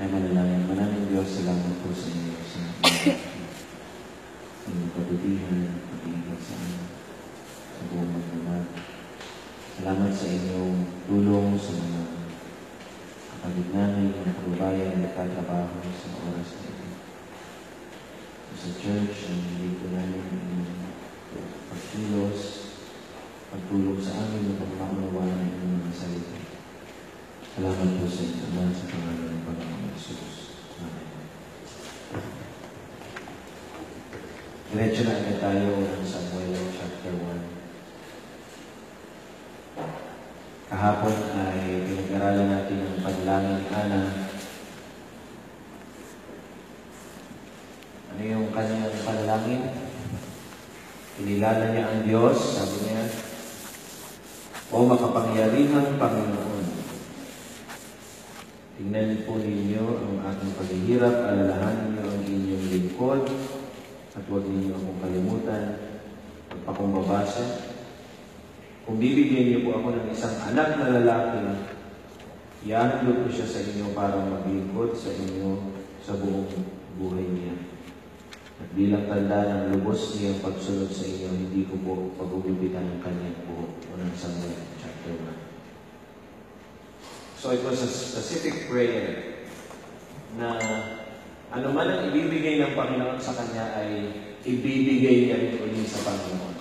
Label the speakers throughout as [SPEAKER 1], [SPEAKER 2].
[SPEAKER 1] ay manalangin. Maraming Diyos, salamat po sa inyo sa inyong kabutihan, pag-iingat sa amin, sa buong magdamag. Salamat sa inyong tulong sa mga kapatid namin, mga kababayan na nagtatrabaho sa oras na ito. Sa church, ang hindi ko namin pagkilos, pagtulong sa amin upang maunawaan ng inyong mga salita. Salamat po sa inyo, Ama, sa pangalan ng Panginoon Jesus. Amen. Diretso na agad tayo ng Samuel chapter 1. Kahapon ay pinag-aralan natin ang panalangin ni Hana. Ano yung kanyang panalangin? Kinilala niya ang Diyos, sabi niya, O makapangyarihang Panginoon, tingnan po ninyo ang aking paghihirap, alalahanin niyo ang inyong lingkod, at huwag ninyo akong kalimutan, pagpakumbabasa. Kung bibigyan niyo po ako ng isang anak na lalaki, ihahandog ko siya sa inyo para maglingkod sa inyo sa buong buhay niya. At bilang tanda ng lubos niyang pagsunod sa inyo, hindi ko po pagugupitan ang kanyang buhok. Unang Samuel chapter 1. So it was a specific prayer na ano man ang ibibigay ng Panginoon sa kanya ay ibibigay niya rin ulit sa Panginoon.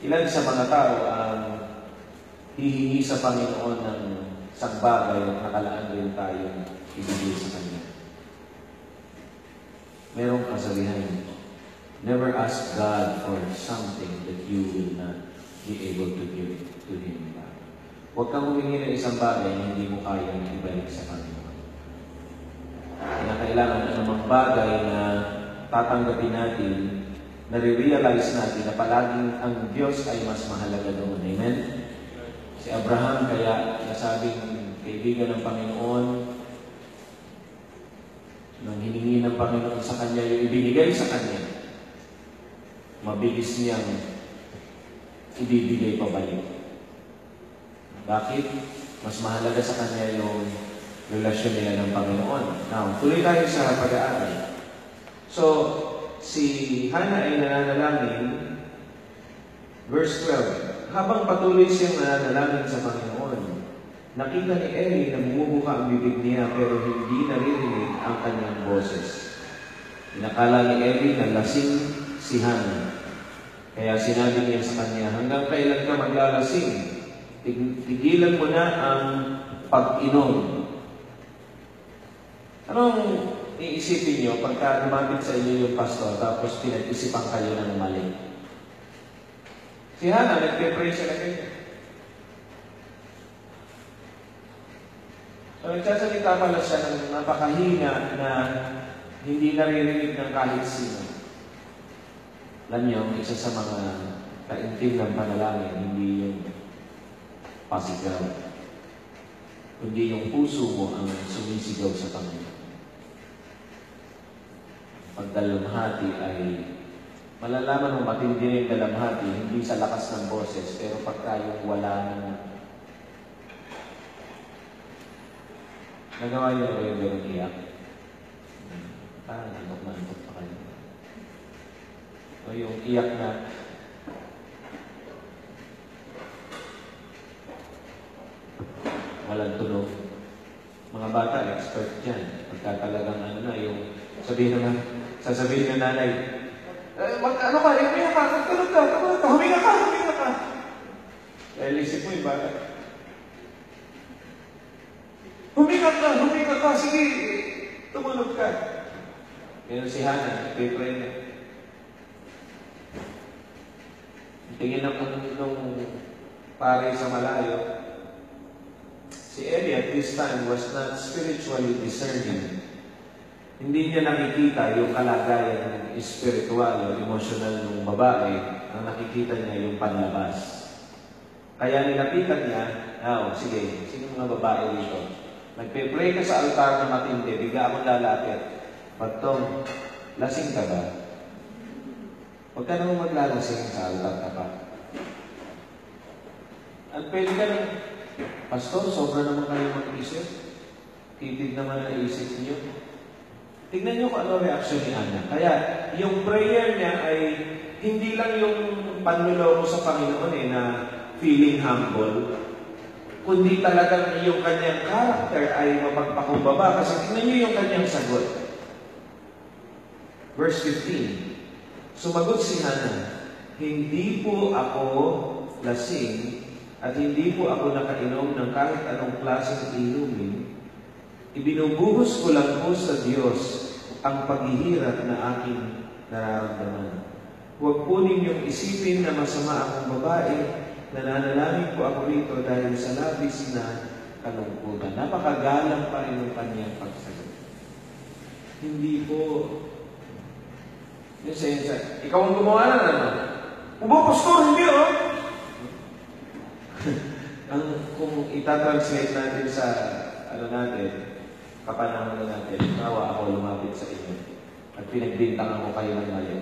[SPEAKER 1] Ilan sa mga tao ang hihingi sa Panginoon ng isang bagay at nakalaan rin tayong ibigay sa Kanya. Merong kasabihan, never ask God for something that you will not be able to give to Him back. Huwag kang humingi ng isang bagay na hindi mo kayang ibalik sa Panginoon. Kailangan anumang bagay na tatanggapin natin, na-realize natin na palaging ang Diyos ay mas mahalaga doon. Amen? Si Abraham kaya nasabing kaibigan ng Panginoon, nang hiningi ng Panginoon sa kanya yung ibinigay sa kanya, mabilis niyang ibibigay pabalik. Bakit? Mas mahalaga sa kanya yung relasyon nila ng Panginoon. Now, tuloy tayo sa pag-aaral. So, si Hana ay nananalangin, verse 12, habang patuloy siyang nananalangin sa Panginoon, nakita ni Eli na bumubuka ang bibig niya pero hindi naririnig ang kanyang boses. Inakala ni Eli na lasing si Hana. Kaya sinabi niya sa kanya, hanggang kailan ka maglalasing? Tigilan mo na ang pag-inom. Anong iisipin niyo pagka lumapit sa inyo yung pastor tapos pinag-isipan kayo ng mali? Si Hana, nagpe-pray siya na kayo. So, nagsasalita pala siya ng napakahina na hindi naririnig ng kahit sino. Alam niyo, isa sa mga kaintim ng panalangin, hindi yung pasigaw, kundi yung puso mo ang sumisigaw sa Panginoon. Pagdalamhati ay malalaman mo matindi na yung dalamhati, hindi sa lakas ng boses, pero pagka yung wala ng nagawa niyo ba yung gano'ng iyak? Parang nantok pa kayo. O yung iyak na walang tunog. Mga bata, expert dyan. Pagka talagang ano na, yung sasabihin ng nanay, ano ka, huminga ka, magtulog ka, huminga ka. Dahil isip mo yung bata. Huminga ka, sige, tumunog ka. Ngayon si Hana, pray na. Tingin nung pare sa malayo, si Eli at this time was not spiritually discerning. Hindi niya nakikita yung kalagayan spiritual o emotional ng babae, ang nakikita niya yung panlabas. Kaya nilapitan niya, sige, sino mga babae dito? Nagpe-pray ka sa altar na matindi, bigla akong lalapit. Bagtong, lasing ka ba? Huwag ka naman maglalasing sa altar ka pa. At pwede ka lang, Pastor, sobra naman kayo mag-isip. Titid naman ang isip niyo. Tignan niyo kung ano reaction ni Hannah. Kaya, yung prayer niya ay hindi lang yung panluloko sa Panginoon na feeling humble, kundi talagang yung kanyang character ay mapagpakumbaba. Kasi tignan niyo yung kanyang sagot. Verse 15. Sumagot si Hannah, hindi po ako lasing at hindi po ako nakainom ng kahit anong klaseng inumin. Ibinubuhos ko lang po sa Diyos ang paghihirap na aking nararamdaman. Huwag po ninyong isipin na masama akong babae. Nananalangin po ako rito dahil sa labis na kalungkutan. Napakagalang pa rin yung kanyang pagsagot. Hindi po. Yung sa ikaw ang gumawa na naman. Pastor, hindi kung itatranslate natin sa kapanahon natin, nawa ako lumapit sa inyo at pinagbintangan ko kayo ng mali.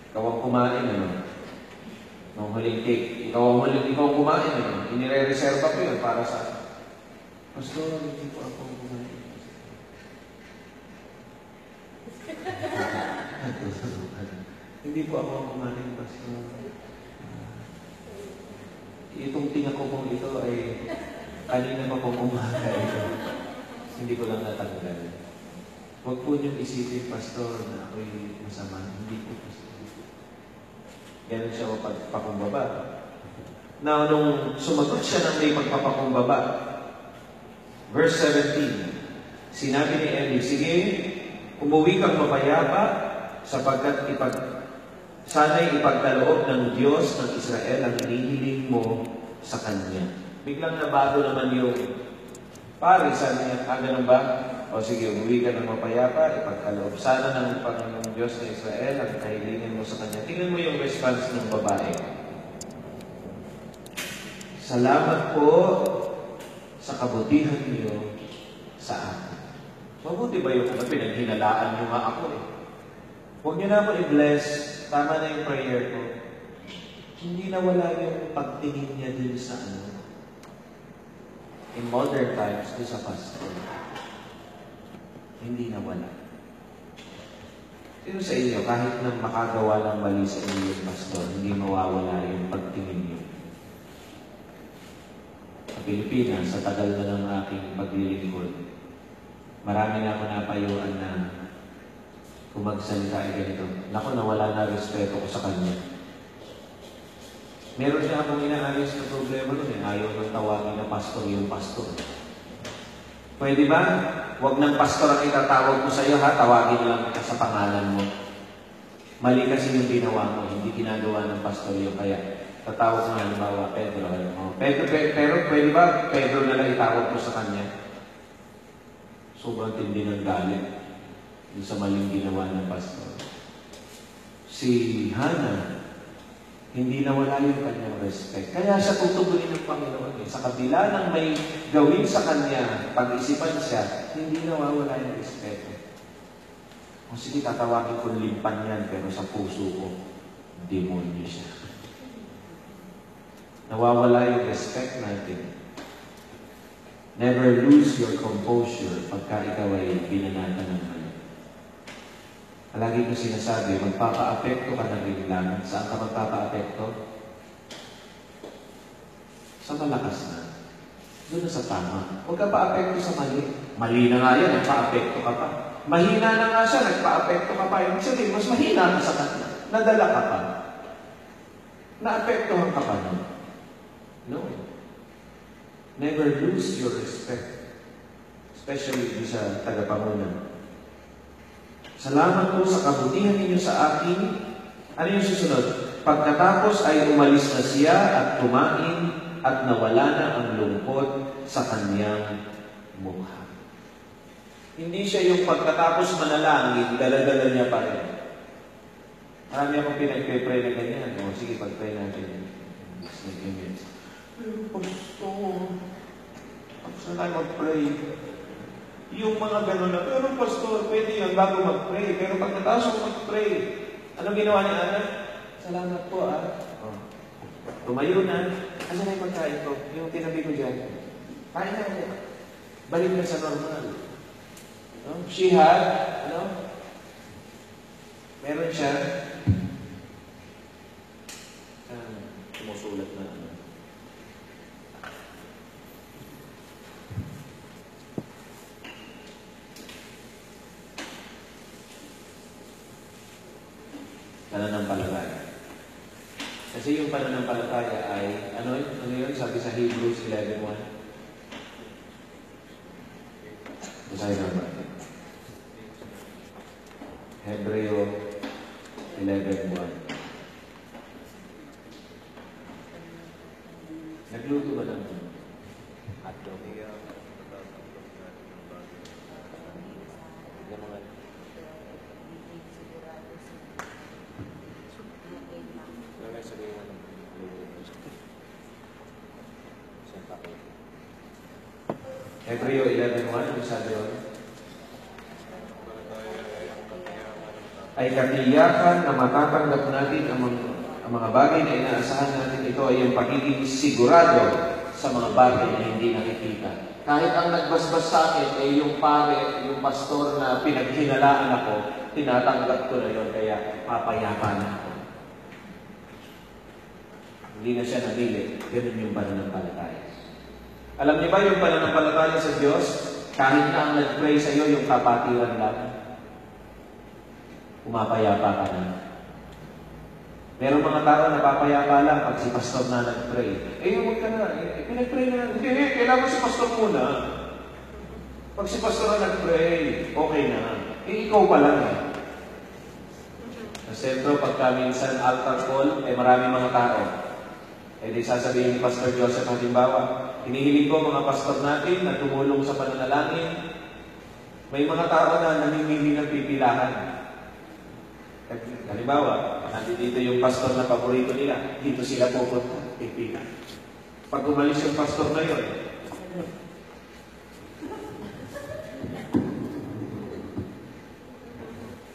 [SPEAKER 1] Ikaw ang kumain, nung huling cake. Ikaw ang kumain, inire-reserva ko yun para sa Pastor, hindi po ako kumain. Hindi po ako kumain, Pastor. Itong tinga ko pong ito ay kanina pa pong umaga ito. Hindi ko lang natanggal. Huwag po niyong isipin, Pastor, na ako'y masama. Hindi po, Pastor. Ganun siya magpapakumbaba. Now, nung sumagot siya ng may pagpapakumbaba, verse 17, sinabi ni Eli, sige, umuwi kang mapayapa sapagkat sana'y ipagkaloob ng Diyos ng Israel ang hinihiling mo sa Kanya. Biglang nabago naman yung pare, sabi niya, ganun ba? O sige, umuwi ka ng mapayapa, ipagkaloob sana ng Panginoong Diyos ng Israel ang kahilingin mo sa Kanya. Tingnan mo yung response ng babae. Salamat po sa kabutihan niyo sa akin. Mabuti ba yung pinaghinalaan niyo nga ako Huwag niyo na ako i-bless. Tama na yung prayer ko. Hindi na wala yung pagtingin niya dun sa in modern times, dun sa pastor. Hindi na wala. Sino sa inyo, kahit na makagawa ng mali sa inyo yung pastor, hindi mawawala yung pagtingin niyo. Sa Pilipinas, sa tagal na ng aking paglilingkod, marami na ako napayuan na kung magsalita ay ganito. Naku, nawala na respeto ko sa kanya. Meron siya akong inaayos na problema nun Ayaw nang tawagin na pastor yung pastor. Pwede ba? Huwag ng pastor ang itatawag ko sa iyo, tawagin lang ka sa pangalan mo. Mali kasi yung ginawa mo, hindi ginagawa ng pastor yung kaya. Tatawag mo halimbawa, Pedro. Pero pwede ba Pedro na lang itawag ko sa kanya? Sobrang tindi ng galit sa maling ginawa ng pastor. Si Hannah, hindi nawala yung kanyang respect. Kaya siya tutugunin ng Panginoon. Sa kabila ng may gawin sa kanya, pag-isipan siya, hindi nawawala yung respeto. O sige, tatawagin ko limpan yan, pero sa puso ko, demonyo siya. Nawawala yung respect natin. Never lose your composure pagka ikaw ay binanatan ng mali. Lagi ko sinasabi, magpapa-apekto ka na rin lang. Saan ka magpapa-apekto? Sa malakas na. Doon na sa tama. Huwag ka pa-apekto sa mali. Mali na nga yan, nagpa-apekto ka pa. Mahina na nga siya, nagpa-apekto ka pa. Ibig sabihin, mas mahina ka sa kanya. Nadala ka pa. Na-apektohan ka pa nun. No. Never lose your respect. Especially sa tagapangunan. Salamat po sa kabutihan ninyo sa akin. Ano yung susunod? Pagkatapos ay umalis na siya at kumain at nawala na ang lungkot sa kanyang mukha. Hindi siya yung pagkatapos manalangin, dala-dala niya pa rin. Marami akong pinag-pray na ganyan. O sige, pag-pray natin. Pastor, saan tayo mag-pray? Yung mga gano'n na, pero pastor, pwede yan bago mag-pray. Pero pagkatapos ko mag-pray, anong ginawa niya, anak? Salamat po, Tumayo na. Ano na yung pagkain ko? Yung tinabi ko dyan. Kain na ulit. balik na sa normal. No? She had, meron siya, sumusulat na, pananampalataya. Kasi yung pananampalataya ay, ano yun? Sabi sa Hebrews 11:1. Basahin naman. Hebreo 11:1. Nagluto ba ng hotdog? Hebreo 11:1, ano sabi yun? Ay katiyakan na matatanggap natin ang mga bagay na inaasahan natin. Ito ay ang pagiging sigurado sa mga bagay na hindi nakikita. Kahit ang nagbasbas sa akin ay yung pare, yung pastor na pinaghinalaan ako, tinatanggap ko na yun, kaya papayapa na ako. Hindi na siya namili. Ganun yung pananampalataya. Alam niyo ba yung pananampalataya sa Diyos? Kahit na ang nag-pray sa iyo, yung kapatiran lang, pumapayapa ka na. Merong mga tao na papayapa lang pag si pastor na nag-pray. Huwag ka na. Pinag-pray na. Hindi, kailangan si pastor muna. Pag si pastor na nag-pray, okay na. Ikaw pa lang eh. Sa sentro, pagka minsan altar call, marami mga tao. Di sasabihin ni Pastor Joseph, halimbawa, hinihiling ko mga pastor natin na tumulong sa pananalangin. May mga tao na namimili ng pipilahan. Halimbawa, dito yung pastor na paborito nila, dito sila pupunta, pipila. Pag umalis yung pastor na yun,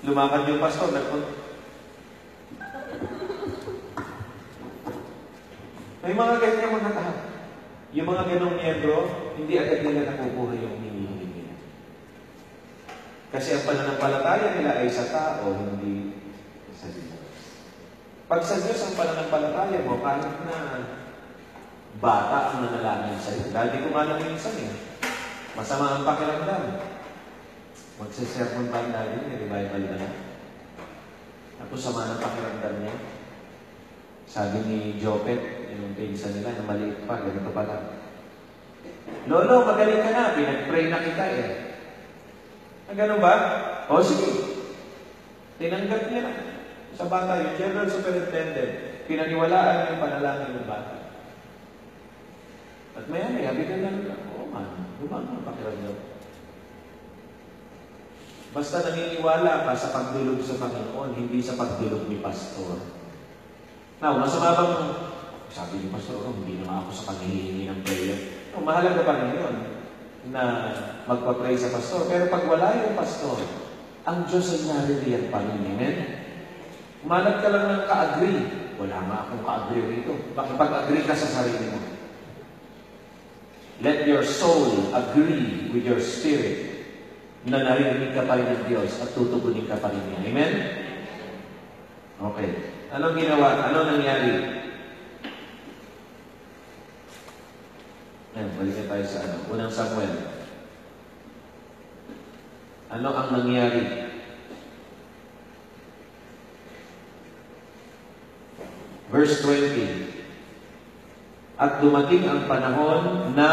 [SPEAKER 1] lumakad yung pastor, nagpunta. May mga ganyan mga tao. Yung mga ganong miyembro, hindi agad nila nakukuha yung hinihiling nila. Kasi ang pananampalataya nila ay sa tao, hindi sa Diyos. Pag sa Diyos ang pananampalataya mo, kahit na bata ang nanalangin sa iyo. Dahil di ko nga namin minsan masama ang pakiramdam. Magsisermon pa natin, may revival na. Tapos sama ng pakiramdam niya. Sabi ni Jopet, yung pinsan nila na maliit pa, ganito pa lang. Lolo, magaling ka na, pinag-pray na kita Ganun ba? O sige. Tinanggap niya na. Sa bata, yung General Superintendent, pinaniwalaan yung panalangin ng bata. At maya-maya, bigyan lang nila, gumang pakiramdam. Basta naniniwala ka sa pagdulog sa Panginoon, hindi sa pagdulog ni Pastor. Now, masama bang, sabi ni Pastor, hindi naman ako sa paghihingi ng prayer. Mahalaga pa rin yun na magpa-pray sa Pastor. Pero pag wala yung Pastor, ang Diyos ay naririyan pa rin. Amen? Umanap ka lang ng ka-agree. Wala nga akong ka-agree rito. Makipag-agree ka sa sarili mo. Let your soul agree with your spirit na narinig ka pa rin ng Diyos at tutugunin ka pa rin niya. Amen? Okay. Anong ginawa? Anong nangyari? Balikan tayo sa unang Samuel. Ano ang nangyari? Verse 20. At dumating ang panahon na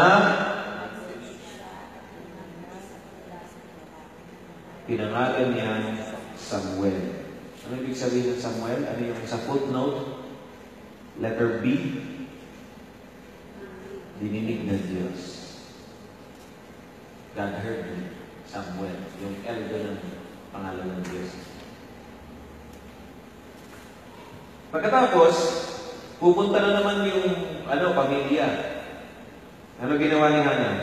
[SPEAKER 1] pinangalan niya Samuel. Ano ibig sabihin ng Samuel? Ano yung sa footnote? Letter B. Dininig ng Diyos. God heard me. Samuel. Yung L doon ng pangalan ng Diyos. Pagkatapos, pupunta na naman yung pamilya. Ano ginawa ni Hannah?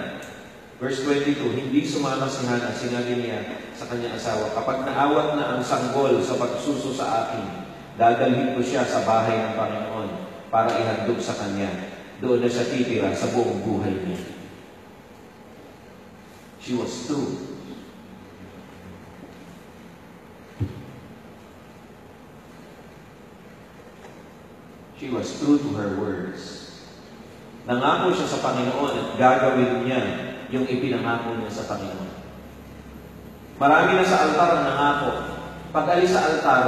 [SPEAKER 1] Verse 22, hindi sumama si Hannah, sinabi niya sa kanyang asawa, kapag naawat na ang sanggol sa pagsuso sa akin, dadalhin ko siya sa bahay ng Panginoon para ihandog sa kanya. Doon na siya titira sa buong buhay niya. She was true. She was true to her words. Nangako siya sa Panginoon at gagawin niya yung ipinangako niya sa Panginoon. Marami na sa altar ang nangako. Pag alis sa altar,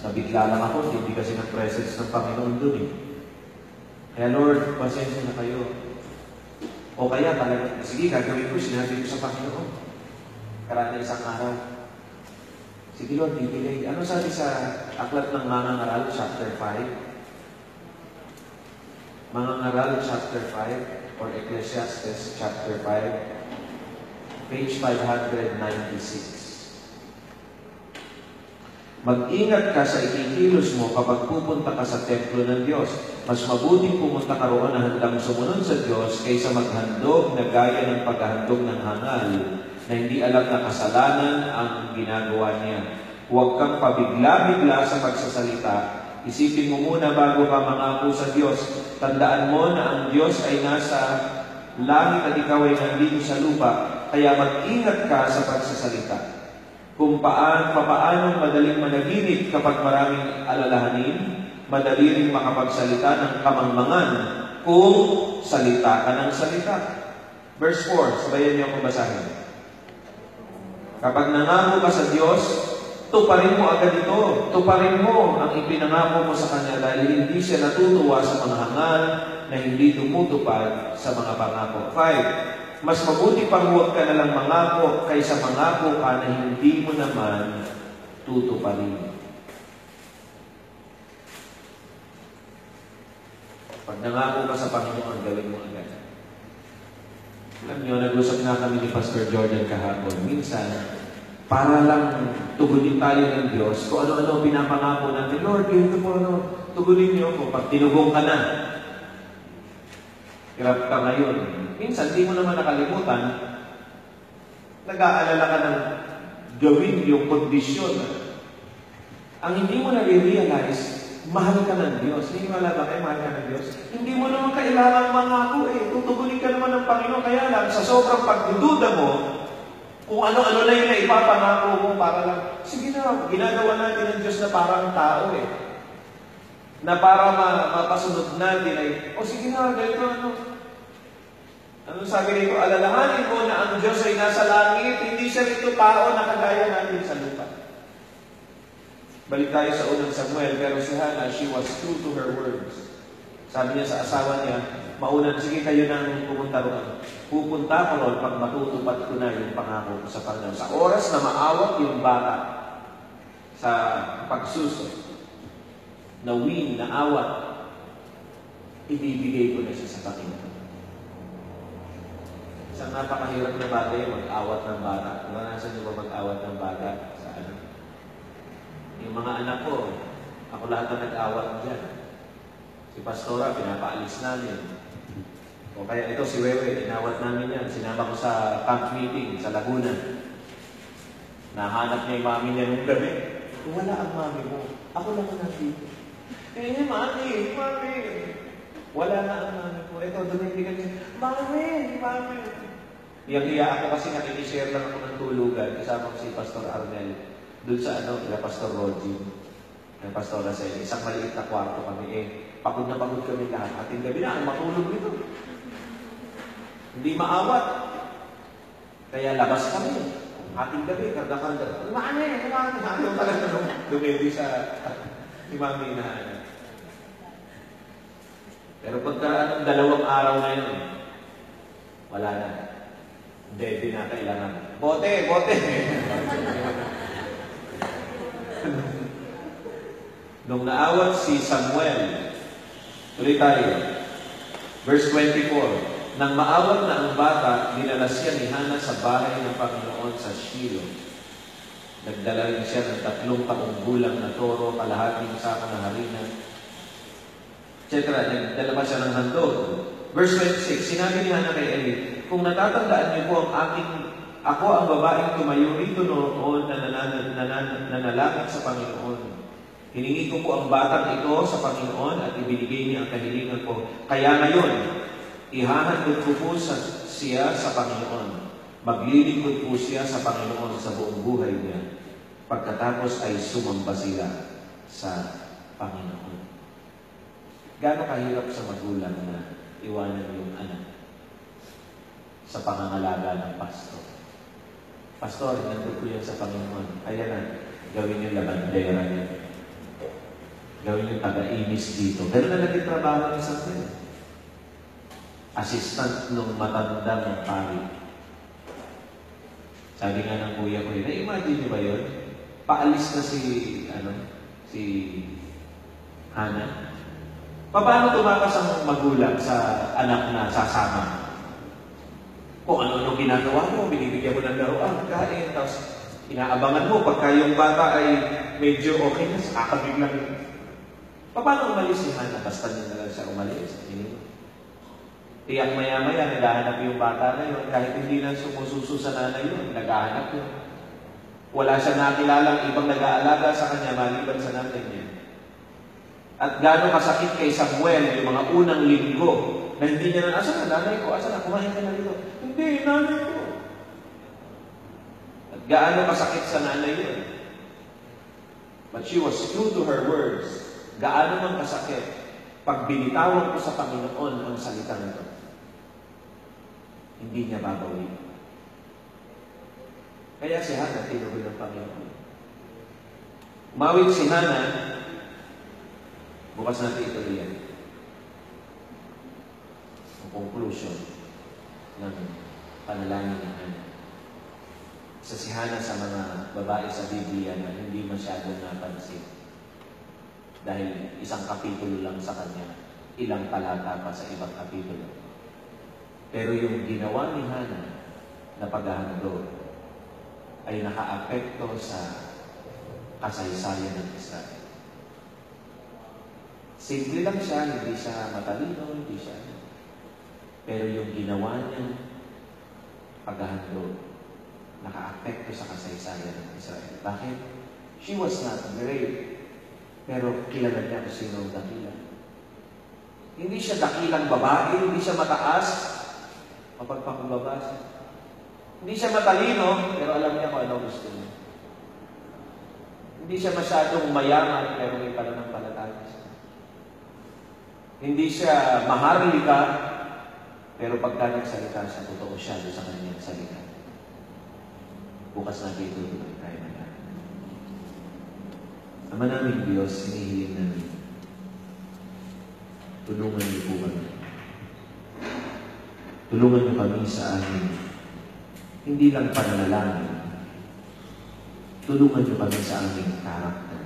[SPEAKER 1] nabigla lang ako, hindi kasi ng presence ng Panginoon doon eh. Kaya Lord, pasensya na kayo. O kaya talaga, sige, gagawin ko, sinabi ko sa Panginoon. Karana isang araw. Sige Lord, bibigay. Ano sabi sa aklat ng mga ngaral, chapter 5? Mga ngaral, chapter 5, or Ecclesiastes, chapter 5, page 596. Mag-ingat ka sa ikikilos mo kapag pupunta ka sa templo ng Diyos. Mas mabuting pumunta ka roon na handang sumunod sa Diyos kaysa maghandog na gaya ng paghahandog ng hangal na hindi alam na kasalanan ang ginagawa niya. Huwag kang pabigla-bigla sa pagsasalita. Isipin mo muna bago ka mangako sa Diyos. Tandaan mo na ang Diyos ay nasa langit at ikaw ay nandito sa lupa. Kaya mag-ingat ka sa pagsasalita. Kung papaanong madaling managinip kapag maraming alalahanin, madali ring makapagsalita ng kamangmangan kung salita ka ng salita. Verse 4, sabayan niyo akong basahin. Kapag nangako ka sa Diyos, tuparin mo agad ito. Tuparin mo ang ipinangako mo sa Kanya dahil hindi siya natutuwa sa mga hangal na hindi tumutupad sa mga pangako. 5. Mas mabuti pang huwag ka nalang mangako kaysa mangako ka na hindi mo naman tutuparin. Pag nangako ka sa Panginoon, gawin mo agad. Alam niyo, nag-usap na kami ni Pastor Jordan kahapon. Minsan, para lang tugunin tayo ng Diyos, kung ano-ano pinapangako natin, Lord, ganito po, tugunin niyo ako. Pag tinugong ka na, hirap ka ngayon. Minsan, di mo naman nakalimutan, nag-aalala ka ng gawin yung kondisyon. Ang hindi mo na-realize, mahal ka ng Diyos. Hindi mo alam kayo, mahal ka ng Diyos. Hindi mo naman kailangan mangako eh. Tutugunin ka naman ng Panginoon. Kaya lang, sa sobrang pagdududa mo, kung ano-ano na yung naipapangako mo para lang, sige na, ginagawa natin ng Diyos na parang tao eh. Na para mapasunod natin ay, sige na, ganito, ano sabi nito? Alalahanin mo na ang Diyos ay nasa langit, hindi siya rito tao na kagaya natin sa lupa. Balik tayo sa unang Samuel, pero si Hannah, she was true to her words. Sabi niya sa asawa niya, maunan, sige kayo nang pumunta roon. Pupunta ko roon pag matutupad ko na yung pangako ko sa Panginoon. Sa oras na maawat yung bata sa pagsuso, na win, na awat, ibibigay ko na siya sa Panginoon. Isang napakahirap na bata yung mag-awat ng bata. Naranasan niyo ba mag-awat ng bata? Sa ano? Yung mga anak ko, ako lahat na nag-awat dyan. Si Pastora, pinapaalis namin. O kaya ito, si Wewe, inawat namin yan. Sinama ko sa camp meeting sa Laguna. Nahanap niya yung mami niya nung gabi. Wala ang mami mo. Ako lang ang nandito. Mami. Wala na ang mami ko. Ito, dumibigan niya. Mami. Iyang-iya ako kasi nakikishare lang ako ng tulugan. Kasama ko si Pastor Arnel. Doon sa kaya Pastor Rogie. Ng Pastor Racel. Isang maliit na kwarto kami. Pagod na pagod kami lahat. Ating gabi na, ang matulog nito. Hindi maawat. Kaya labas kami. Ating gabi, karda-karda. Mami. Ayaw talaga nung dumili sa ni Mami na Pero pagkaraan ng 2 araw na yun, wala na. Hindi na kailangan. Bote! Nung naawat si Samuel, tuloy tayo. Verse 24, nang maawat na ang bata, dinala siya ni Hannah sa bahay ng Panginoon sa Shiloh. Nagdala rin siya ng 3 taong gulang na toro, kalahating sako na harina, etc. Nagdala pa siya ng handog. Verse 26, sinabi ni Hannah kay Eli, kung natatandaan niyo po ako ang babaeng tumayo rito noon na nanalangin sa Panginoon. Hiningi ko po ang batang ito sa Panginoon at ibinigay niya ang kahilingan ko. Kaya ngayon, ihahandog ko po siya sa Panginoon. Maglilingkod po siya sa Panginoon sa buong buhay niya. Pagkatapos ay sumamba sila sa Panginoon. Gaano kahirap sa magulang na iwanan yung anak sa pangangalaga ng pastor. Pastor, nandun po yan sa Panginoon. Kaya na, gawin yung labandera niya. Gawin yung taga-inis dito. Ganun na naging trabaho ni Samuel. Assistant nung matandang pari. Sabi nga ng kuya ko, na-imagine niyo ba yun? Paalis na si Hannah. Paano tumakas ang magulang sa anak na sasama? Kung ano-ano ginagawa mo, binibigyan mo ng laruan, kain, tapos inaabangan mo, pagka yung bata ay medyo okay na, kakabiglang. Paano umalis si Hannah? Basta niya na lang siya umalis. Tiyak maya-maya, naghahanap yung bata na yun. Kahit hindi na sumususo sa nanay yun, naghahanap yun. Wala siya nakilalang ibang nag-aalaga sa kanya maliban sa nanay niya. At gaano kasakit kay Samuel yung mga unang linggo na hindi niya na, asa na, nanay ko, asa na, kumain ka na dito. Hindi, nanay ko. At gaano kasakit sa nanay yun. But she was true to her words. Gaano man kasakit pag binitawan ko sa Panginoon ang salita nito. Hindi niya babawin. Kaya si Hannah, tinuloy ng Panginoon. Umawit si Hannah, bukas natin ituloy yan. Ang conclusion ng panalangin ni Hannah. Isa si Hannah sa mga babae sa Biblia na hindi masyadong napansin. Dahil isang kapitulo lang sa kanya, ilang talata pa sa ibang kapitulo. Pero yung ginawa ni Hannah na paghahandog ay nakaapekto sa kasaysayan ng Israel. Simple lang siya, hindi siya matalino, hindi siya. Pero yung ginawa niyang paghahandog, nakaapekto sa kasaysayan ng Israel. Bakit? She was not great, pero kilala niya kung sino ang dakila. Hindi siya dakilang babae, hindi siya mataas, mapagpakumbaba siya. Hindi siya matalino, pero alam niya kung ano gusto niya. Hindi siya masyadong mayaman, pero may pananampalataya siya. Hindi siya maharlika, pero pagka nagsalita siya, totoo siya doon sa kanyang salita. Bukas na dito, tayo na lang. Ama namin Diyos, hinihiling namin. Tulungan niyo po kami. Tulungan niyo kami sa amin. Hindi lang pananalangin. Tulungan niyo kami sa aming karakter.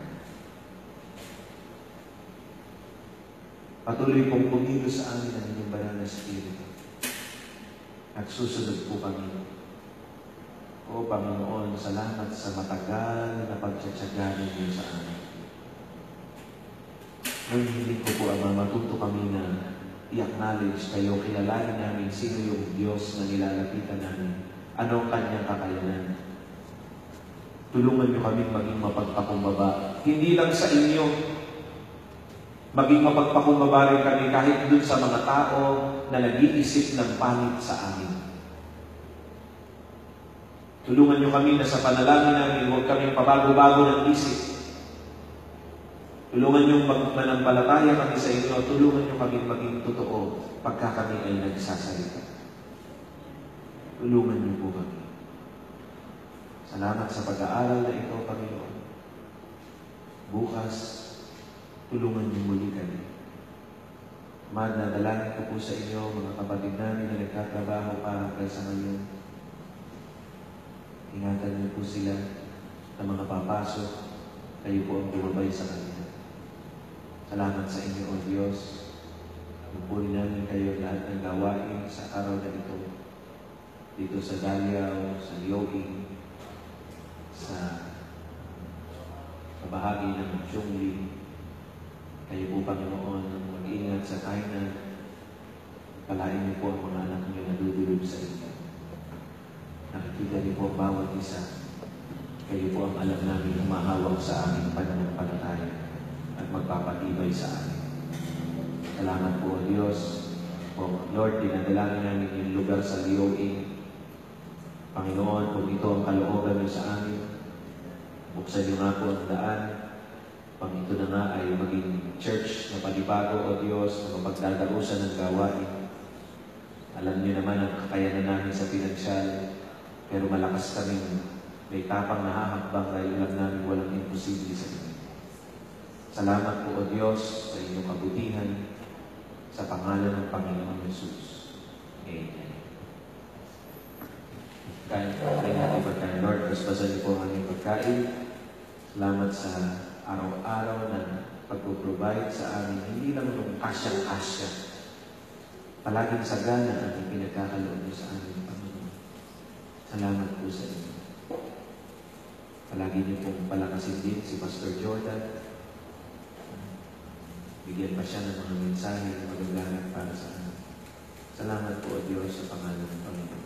[SPEAKER 1] Patuloy pong pumilos sa amin ang inyong banal na Espiritu. At susunod po kami. O Panginoon, salamat sa matagal na pagtsatsaga ninyo sa amin. Ngayon hindi ko po, Ama, matuto kami na i-acknowledge kayo, kilalanin namin sino yung Diyos na nilalapitan namin. Ano ang kanyang kakayanan? Tulungan niyo kami maging mapagpakumbaba. Hindi lang sa inyo, maging mapagpakumbaba rin kami kahit dun sa mga tao na nag-iisip ng pangit sa amin. Tulungan niyo kami na sa panalangin namin, huwag kami pabago-bago ng isip. Tulungan niyo magmanampalataya kami sa inyo. Tulungan niyo kami maging totoo pagka kami ay nagsasalita. Tulungan niyo po kami. Salamat sa pag-aaral na ito, Panginoon. Bukas, tulungan niyo muli kami. Manadalangin ko po sa inyo, mga kapatid namin na nagtatrabaho para sa ngayon. Ingatan niyo po sila na mga papasok. Kayo po ang tumabay sa kanila. Salamat sa inyo, O Diyos. Pupuri namin kayo lahat ng gawain sa araw na ito. Dito sa Daliao, sa Lioging, sa bahagi ng Chongli. Kayo po, Panginoon, mag-ingat sa kainan. Palain niyo po ang mga anak niyo na dudulog sa inyo. Nakikita niyo po ang bawat isa. Kayo po ang alam namin humahawak sa aming pananampalataya at magpapatibay sa amin. Salamat po, O Diyos. O Lord, dinadalangin namin yung lugar sa Lioging. Panginoon, kung ito ang kalooban niyo sa amin, buksan niyo nga po ang daan. Pang ito na nga ay maging church na panibago, O Diyos, na mapagdadarusan ng gawain. Alam niyo naman ang kakayanan namin sa pinansyal, pero malakas kaming may tapang nahahakbang dahil alam namin walang imposible sa inyo. Salamat po, O Diyos, sa inyong kabutihan, sa pangalan ng Panginoon Jesus. Amen. Kain natin pagkain, Lord. Basbasan niyo po ang aming pagkain. Salamat sa araw-araw na pag-provide sa amin. Hindi lang yung kasya-kasya. Palaging sagana ang aming pinagkakaloon niyo sa amin, Panginoon. Salamat po sa inyo. Palagi niyo pong palakasin din si Pastor Jordan. Bigyan pa siya ng mga mensahe na magagalang para sa amin. Salamat po, O Diyos, sa pangalan ng Panginoon.